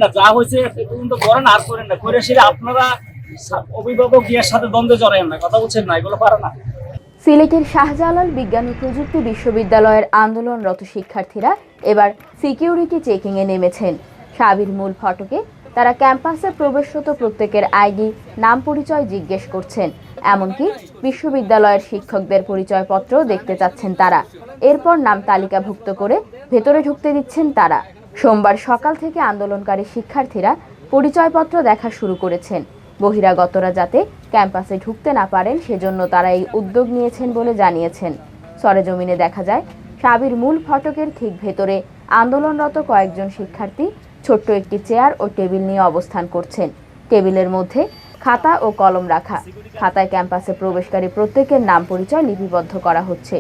না যা হয়েছে পর্যন্ত করেন আর করেন না, করে সেটা আপনারা অভিভাবক গিয়ার সাথে দ্বন্দ্বে জড়ায়েন না, কথা বলছেন না, এগুলো পারে না। সিলেটের শাহজালাল বিজ্ঞান ও প্রযুক্তি বিশ্ববিদ্যালয়ের আন্দোলনরত শিক্ষার্থীরা এবার সিকিউরিটি চেকিংয়ে নেমেছেন। সাবির মূল ফটকে তারা ক্যাম্পাসে প্রবেশরত প্রত্যেকের আইডি, নাম পরিচয় জিজ্ঞেস করছেন। এমনকি বিশ্ববিদ্যালয়ের শিক্ষকদের পরিচয়পত্র দেখতে চাচ্ছেন তারা। এরপর নাম তালিকাভুক্ত করে ভেতরে ঢুকতে দিচ্ছেন তারা। সোমবার সকাল থেকে আন্দোলনকারী শিক্ষার্থীরা পরিচয়পত্র দেখা শুরু করেছেন। বহিরাগতরা যাতে ক্যাম্পাসে ঢুকতে না পারেন সেজন্য তারা এই উদ্যোগ নিয়েছেন বলে জানিয়েছেন। সরেজমিনে দেখা যায় সাবির মূল ফটকের ঠিক ভেতরে আন্দোলনরত কয়েকজন শিক্ষার্থী ছোট্ট একটি চেয়ার ও টেবিল নিয়ে অবস্থান করছেন। টেবিলের মধ্যে খাতা ও কলম রাখা। খাতায় ক্যাম্পাসে প্রবেশকারী প্রত্যেকের নাম পরিচয় লিপিবদ্ধ করা হচ্ছে।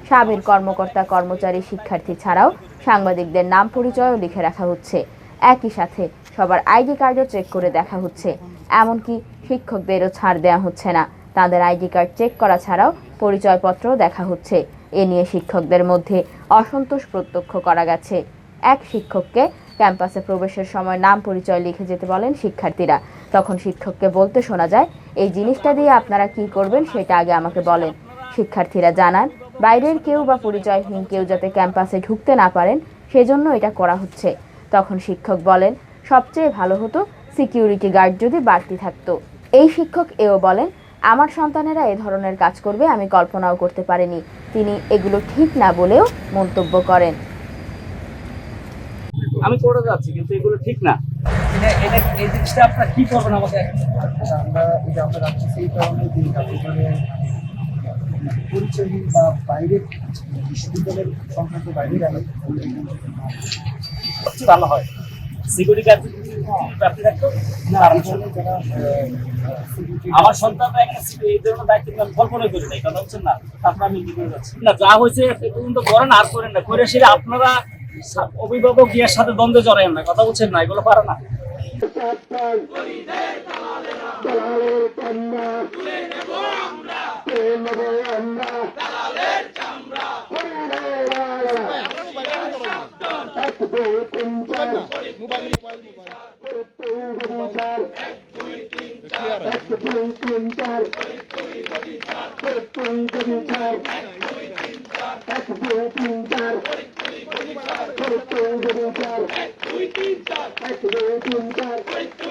সাবির কর্মকর্তা, কর্মচারী, শিক্ষার্থী ছাড়াও সাংবাদিকদের নাম পরিচয়ও লিখে রাখা হচ্ছে। একই সাথে সবার আইডি কার্ডও চেক করে দেখা হচ্ছে। এমনকি শিক্ষকদেরও ছাড় দেওয়া হচ্ছে না, তাদের আইডি কার্ড চেক করা ছাড়াও পরিচয়পত্রও দেখা হচ্ছে। এ নিয়ে শিক্ষকদের মধ্যে অসন্তোষ প্রত্যক্ষ করা গেছে। এক শিক্ষককে ক্যাম্পাসে প্রবেশের সময় নাম পরিচয় লিখে যেতে বলেন শিক্ষার্থীরা। তখন শিক্ষককে বলতে শোনা যায়, এই জিনিসটা দিয়ে আপনারা কি করবেন সেটা আগে আমাকে বলেন। শিক্ষার্থীরা জানান, বাইরের কেউ বা পরিচয়হীন কেউ যাতে ক্যাম্পাসে ঢুকতে না পারেন সেজন্য এটা করা হচ্ছে। তখন শিক্ষক বলেন, সবচেয়ে ভালো হতো সিকিউরিটি গার্ড যদি বাড়তি থাকতো। এই শিক্ষক এও বলেন, আমার সন্তানেরা এ ধরনের কাজ করবে আমি কল্পনাও করতে পারিনি। তিনি এগুলো ঠিক না বলেও মন্তব্য করেন। আমি করে যাচ্ছি কিন্তু এগুলো ঠিক না। এই জিনিসটা আপনারা কি করবেন আমাকে? আমরা রাখছি সেই কারণে পরিচয়হীন বা বাইরের বিশ্ববিদ্যালয়ের সংক্রান্ত বাইরের ভালো হয় সিকিউরিটি গার্ড প্রাপ্তি থাকতো। আমার সন্তানরা এই ধরনের দায়িত্ব আমি কল্পনাই করি নাই, কথা বলছেন না। তারপর আমি কি করে যাচ্ছি না, যা হয়েছে পর্যন্ত করেন আর করেন না, করে সেটা আপনারা অভিভাবক গিয়ার সাথে দ্বন্দ্বে জড়ায়েন না, কথা বলছেন না, এগুলো পারে না। এক, দুই, তিন, চার।